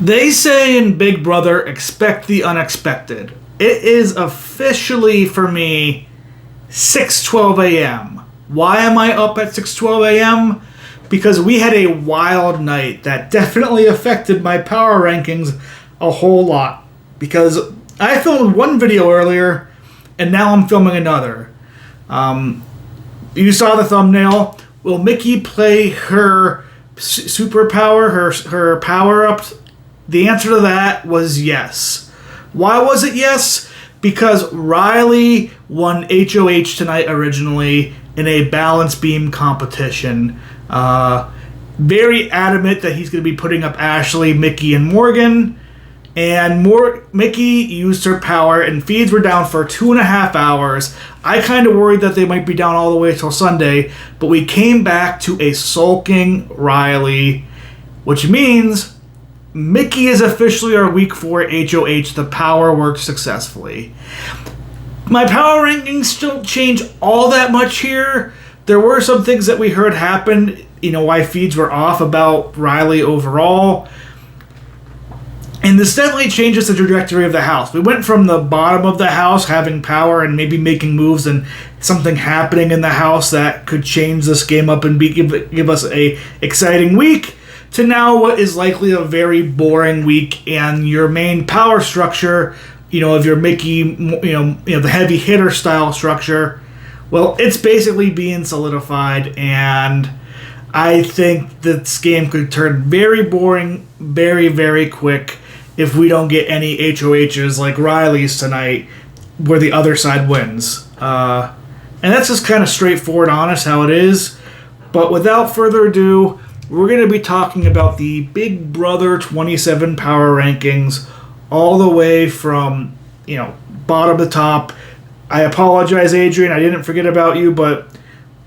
They say in Big Brother, expect the unexpected. It is officially, for me, 6:12 a.m. Why am I up at 6:12 a.m.? Because we had a wild night that definitely affected my power rankings a whole lot. Because I filmed one video earlier, and now I'm filming another. You saw the thumbnail. Will Mickey play her superpower, her power-ups? The answer to that was yes. Why was it yes? Because Riley won HOH tonight originally in a balance beam competition. Very adamant that he's going to be putting up Ashley, Mickey, and Morgan. And Mickey used her power, and feeds were down for 2.5 hours. I kind of worried that they might be down all the way till Sunday, but we came back to a sulking Riley, which means Mickey is officially our Week 4 HOH. The power worked successfully. My power rankings don't change all that much here. There were some things that we heard happen, why feeds were off about Riley overall. And this definitely changes the trajectory of the house. We went from the bottom of the house having power and maybe making moves and something happening in the house that could change this game up and give us a exciting week, to now what is likely a very boring week, and your main power structure, of your Mickey, the heavy hitter style structure, well, it's basically being solidified, and I think this game could turn very boring very, very quick if we don't get any HOHs like Riley's tonight where the other side wins. And that's just kind of straightforward, honest how it is. But without further ado, we're going to be talking about the Big Brother 27 power rankings all the way from, bottom to top. I apologize, Adrian. I didn't forget about you, but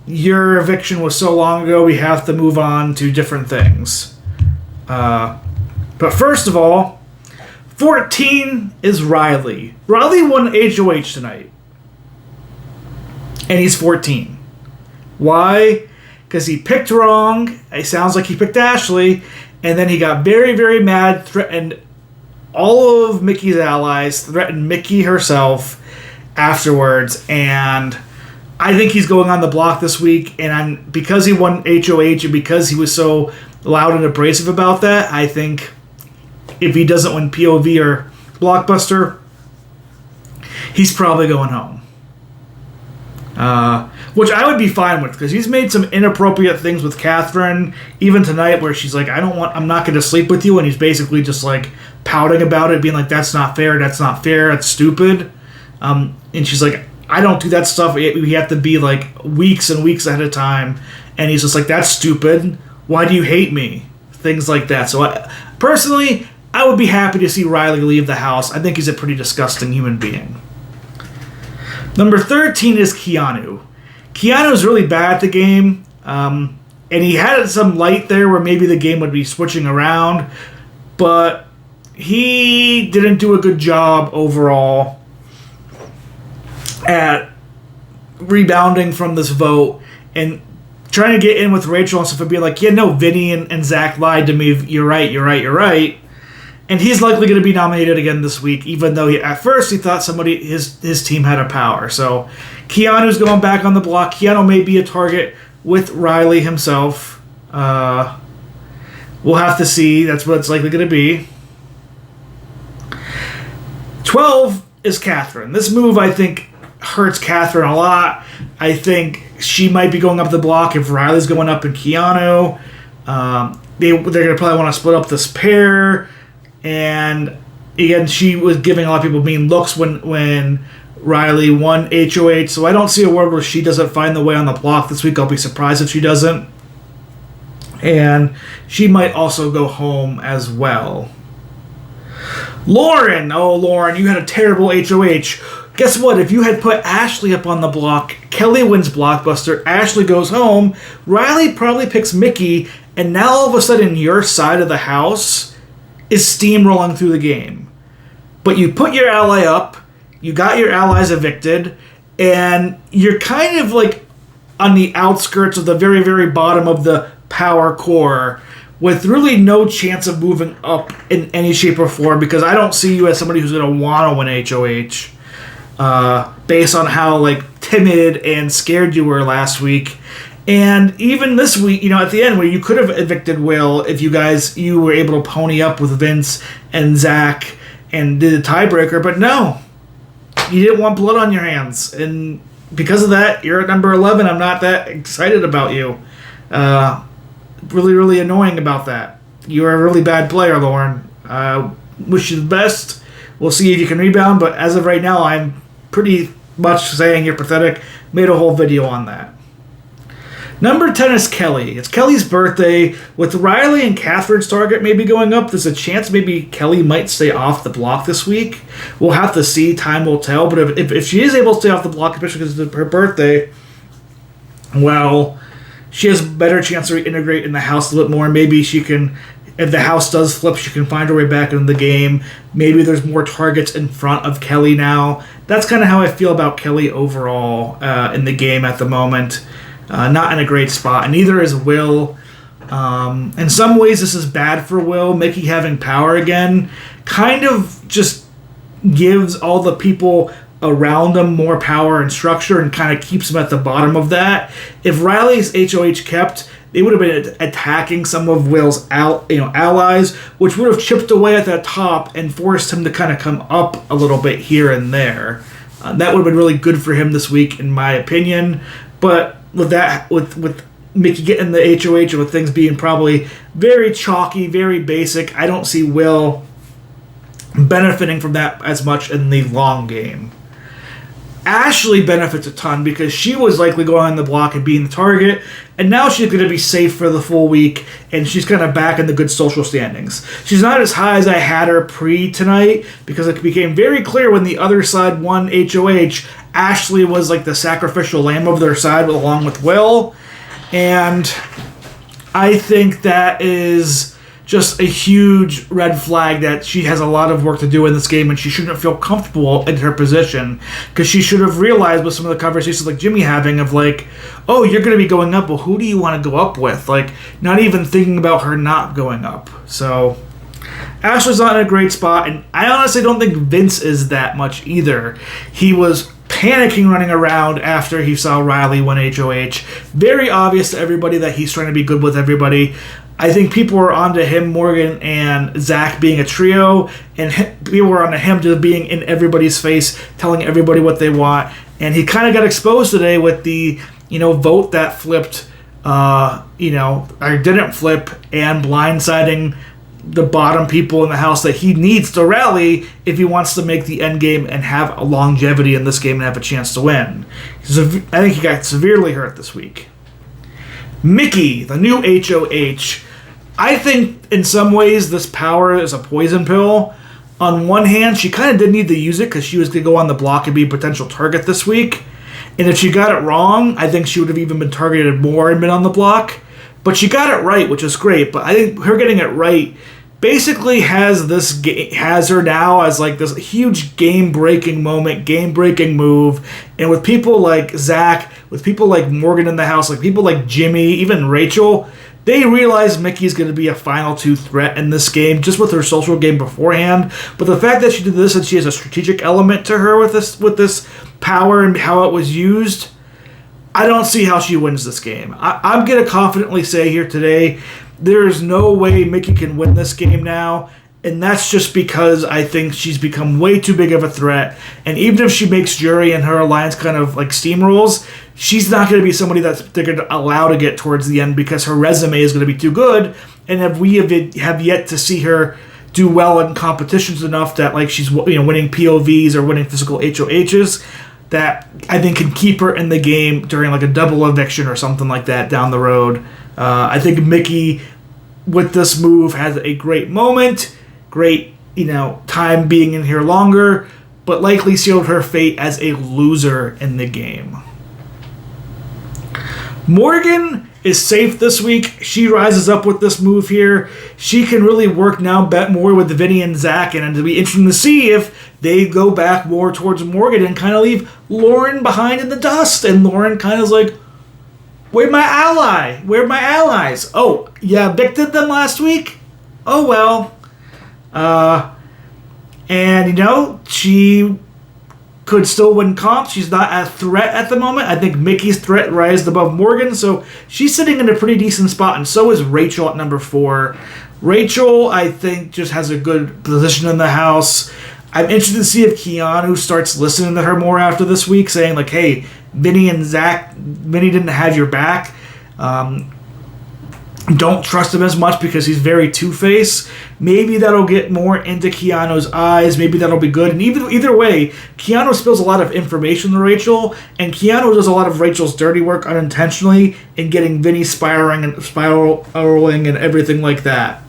your eviction was so long ago, we have to move on to different things. But first of all, 14 is Riley. Riley won HOH tonight. And he's 14. Why? Because he picked wrong. It sounds like he picked Ashley. And then he got very, very mad, threatened all of Mickey's allies, threatened Mickey herself afterwards. And I think he's going on the block this week. And because he won HOH and because he was so loud and abrasive about that, I think if he doesn't win POV or Blockbuster, he's probably going home. Which I would be fine with, because he's made some inappropriate things with Catherine, even tonight, where she's like, I'm not going to sleep with you, and he's basically just like pouting about it, being like, that's not fair, that's stupid. And she's like, I don't do that stuff. We have to be like weeks and weeks ahead of time. And he's just like, that's stupid. Why do you hate me? Things like that. So personally, I would be happy to see Riley leave the house. I think he's a pretty disgusting human being. Number 13 is Keanu. Keanu's really bad at the game. And he had some light there where maybe the game would be switching around. But he didn't do a good job overall at rebounding from this vote and trying to get in with Rachel and stuff and be like, yeah, no, Vinny and Zach lied to me. You're right. And he's likely going to be nominated again this week, even though at first he thought his team had a power. So Keanu's going back on the block. Keanu may be a target with Riley himself. We'll have to see. That's what it's likely going to be. 12 is Catherine. This move, I think, hurts Catherine a lot. I think she might be going up the block if Riley's going up and Keanu. They're going to probably want to split up this pair. And again, she was giving a lot of people mean looks when Riley won HOH. So I don't see a world where she doesn't find the way on the block this week. I'll be surprised if she doesn't. And she might also go home as well. Lauren! Oh, Lauren, you had a terrible HOH. Guess what? If you had put Ashley up on the block, Kelly wins Blockbuster, Ashley goes home, Riley probably picks Mickey, and now all of a sudden your side of the house is steamrolling through the game. But you put your ally up, you got your allies evicted, and you're kind of like on the outskirts of the very, very bottom of the power core, with really no chance of moving up in any shape or form, because I don't see you as somebody who's going to want to win HOH based on how like timid and scared you were last week. And even this week, at the end where you could have evicted Will if you were able to pony up with Vince and Zach and did a tiebreaker, but no. You didn't want blood on your hands. And because of that, you're at number 11. I'm not that excited about you. Really, really annoying about that. You're a really bad player, Lauren. Wish you the best. We'll see if you can rebound, but as of right now, I'm pretty much saying you're pathetic. Made a whole video on that. Number 10 is Kelly. It's Kelly's birthday. With Riley and Catherine's target maybe going up, there's a chance maybe Kelly might stay off the block this week. We'll have to see. Time will tell. But if she is able to stay off the block, especially because it's her birthday, well, she has a better chance to reintegrate in the house a little bit more. Maybe she can, if the house does flip, she can find her way back into the game. Maybe there's more targets in front of Kelly now. That's kind of how I feel about Kelly overall in the game at the moment. Not in a great spot, and neither is Will. In some ways, this is bad for Will. Mickey having power again kind of just gives all the people around him more power and structure and kind of keeps him at the bottom of that. If Riley's HOH kept, they would have been attacking some of Will's allies, which would have chipped away at that top and forced him to kind of come up a little bit here and there. That would have been really good for him this week, in my opinion. But with Mickey getting the HOH and with things being probably very chalky, very basic, I don't see Will benefiting from that as much in the long game. Ashley benefits a ton because she was likely going on the block and being the target, and now she's going to be safe for the full week, and she's kind of back in the good social standings. She's not as high as I had her pre-tonight because it became very clear when the other side won HOH, Ashley was like the sacrificial lamb of their side along with Will, and I think that is just a huge red flag that she has a lot of work to do in this game, and she shouldn't feel comfortable in her position because she should have realized with some of the conversations like Jimmy having of like, oh, you're going to be going up, well, who do you want to go up with? Like, not even thinking about her not going up. So Ashley's not in a great spot, and I honestly don't think Vince is that much either. He was panicking running around after he saw Riley win HOH. Very obvious to everybody that he's trying to be good with everybody. I think people were onto him, Morgan and Zach being a trio, and people were onto him just being in everybody's face, telling everybody what they want. And he kind of got exposed today with the, vote that flipped, or didn't flip, and blindsiding the bottom people in the house that he needs to rally if he wants to make the end game and have a longevity in this game and have a chance to win. I think he got severely hurt this week. Mickey, the new HOH. I think in some ways this power is a poison pill. On one hand, she kind of did need to use it because she was going to go on the block and be a potential target this week. And if she got it wrong, I think she would have even been targeted more and been on the block. But she got it right, which is great. But I think her getting it right basically has her now as like this huge game-breaking moment, game-breaking move. And with people like Zach, with people like Morgan in the house, like people like Jimmy, even Rachel, they realize Mickey's going to be a final two threat in this game just with her social game beforehand. But the fact that she did this and she has a strategic element to her with this power and how it was used, I don't see how she wins this game. I'm going to confidently say here today, there is no way Mickey can win this game now, and that's just because I think she's become way too big of a threat. And even if she makes Jury and her alliance kind of like steamrolls, she's not going to be somebody that they're going to allow to get towards the end because her resume is going to be too good. And if we have yet to see her do well in competitions enough that like she's winning POVs or winning physical HOHs, that I think can keep her in the game during like a double eviction or something like that down the road. I think Mickey, with this move, has a great moment, great time being in here longer, but likely sealed her fate as a loser in the game. Morgan is safe this week. She rises up with this move here. She can really work now, bet more with Vinny and Zach, and it'll be interesting to see if they go back more towards Morgan and kind of leave Lauren behind in the dust. And Lauren kind of is like, Where'd my ally? Where'd my allies? Oh, you evicted them last week? Oh, well. And, she could still win comps. She's not a threat at the moment. I think Mickey's threat rises above Morgan, so she's sitting in a pretty decent spot, and so is Rachel at number 4. Rachel, I think, just has a good position in the house. I'm interested to see if Keanu starts listening to her more after this week, saying, like, hey, Vinny didn't have your back. Don't trust him as much because he's very two-faced. Maybe that'll get more into Keanu's eyes. Maybe that'll be good. And either way, Keanu spills a lot of information to Rachel, and Keanu does a lot of Rachel's dirty work unintentionally in getting Vinny spiraling and everything like that.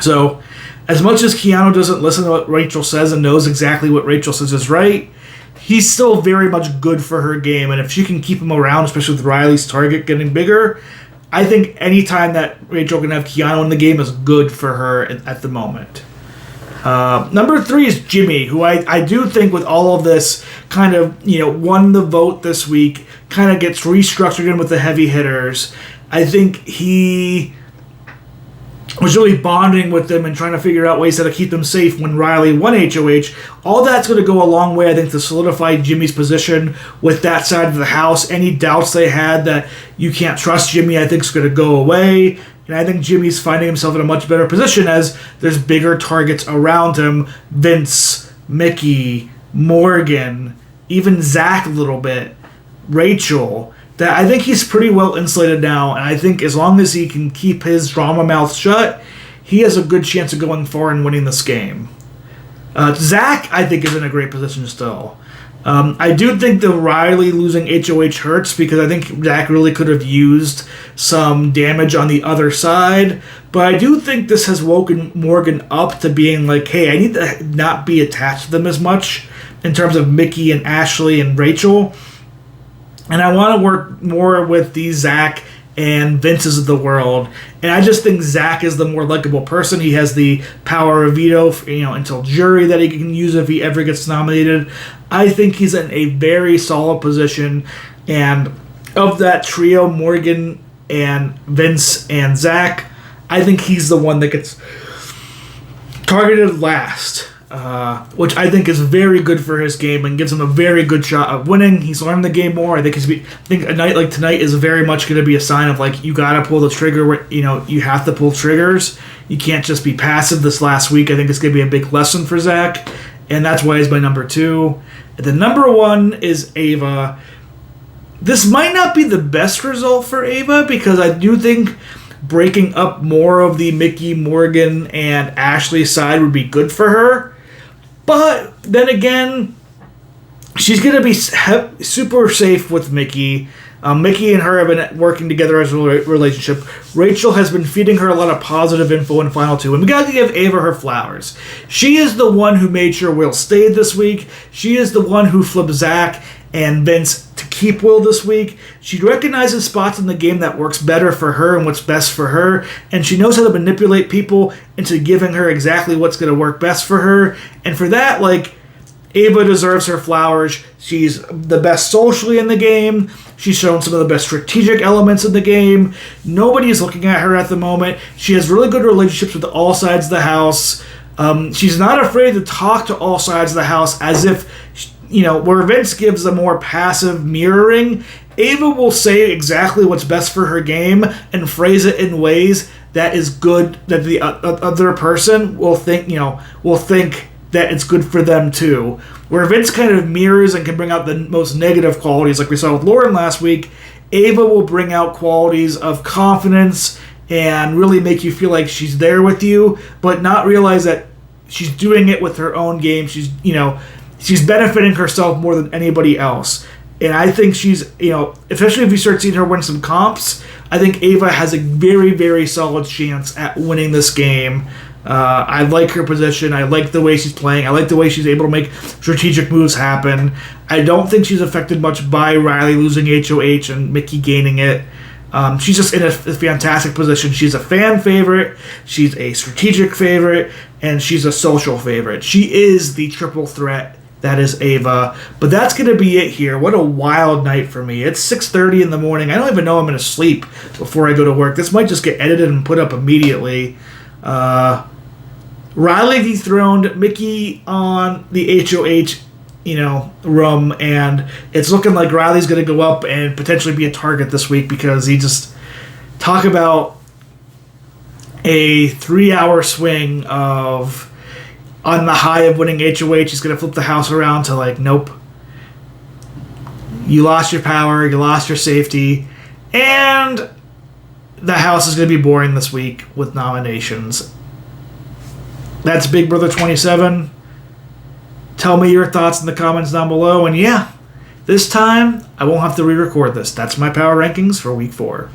So, as much as Keanu doesn't listen to what Rachel says and knows exactly what Rachel says is right, he's still very much good for her game. And if she can keep him around, especially with Riley's target getting bigger, I think any time that Rachel can have Keanu in the game is good for her at the moment. Number 3 is Jimmy, who I do think with all of this kind of, won the vote this week, kind of gets restructured in with the heavy hitters. I think he was really bonding with them and trying to figure out ways how to keep them safe when Riley won HOH. All that's going to go a long way, I think, to solidify Jimmy's position with that side of the house. Any doubts they had that you can't trust Jimmy, I think, is going to go away. And I think Jimmy's finding himself in a much better position as there's bigger targets around him. Vince, Mickey, Morgan, even Zach a little bit, Rachel. That I think he's pretty well insulated now, and I think as long as he can keep his drama mouth shut, he has a good chance of going far and winning this game. Zach, I think, is in a great position still. I do think the Riley losing HOH hurts because I think Zach really could have used some damage on the other side, but I do think this has woken Morgan up to being like, hey, I need to not be attached to them as much in terms of Mickey and Ashley and Rachel. And I want to work more with these Zach and Vince's of the world. And I just think Zach is the more likable person. He has the power of veto, until jury that he can use if he ever gets nominated. I think he's in a very solid position. And of that trio, Morgan and Vince and Zach, I think he's the one that gets targeted last. Which I think is very good for his game and gives him a very good shot of winning. He's learned the game more. I think a night like tonight is very much going to be a sign of like you got to pull the trigger. Where, you have to pull triggers. You can't just be passive. This last week, I think it's going to be a big lesson for Zach, and that's why he's my number 2. And the number 1 is Ava. This might not be the best result for Ava because I do think breaking up more of the Mickey, Morgan, and Ashley side would be good for her. But then again, she's going to be super safe with Mickey. Mickey and her have been working together as a relationship. Rachel has been feeding her a lot of positive info in Final 2. And we got to give Ava her flowers. She is the one who made sure Will stayed this week. She is the one who flipped Zach and Vince to keep Will this week. She recognizes spots in the game that works better for her and what's best for her, and she knows how to manipulate people into giving her exactly what's going to work best for her. And for that, Ava deserves her flowers. She's the best socially in the game. She's shown some of the best strategic elements in the game. Nobody is looking at her at the moment. She has really good relationships with all sides of the house. She's not afraid to talk to all sides of the house as if, where Vince gives a more passive mirroring, Ava will say exactly what's best for her game and phrase it in ways that is good, that the other person will think that it's good for them too. Where Vince kind of mirrors and can bring out the most negative qualities, like we saw with Lauren last week, Ava will bring out qualities of confidence and really make you feel like she's there with you, but not realize that she's doing it with her own game. She's benefiting herself more than anybody else. And I think she's, especially if you start seeing her win some comps, I think Ava has a very, very solid chance at winning this game. I like her position. I like the way she's playing. I like the way she's able to make strategic moves happen. I don't think she's affected much by Riley losing HOH and Mickey gaining it. She's just in a fantastic position. She's a fan favorite, she's a strategic favorite, and she's a social favorite. She is the triple threat That is Ava. But that's going to be it here. What a wild night for me. It's 6:30 in the morning. I don't even know I'm going to sleep before I go to work. This might just get edited and put up immediately. Riley dethroned Mickey on the HOH, room, and it's looking like Riley's going to go up and potentially be a target this week because he just talk about a 3-hour swing of on the high of winning HOH. He's going to flip the house around to like, nope. You lost your power, you lost your safety, and the house is going to be boring this week with nominations. That's Big Brother 27. Tell me your thoughts in the comments down below. And yeah, this time I won't have to re-record this. That's my power rankings for week 4.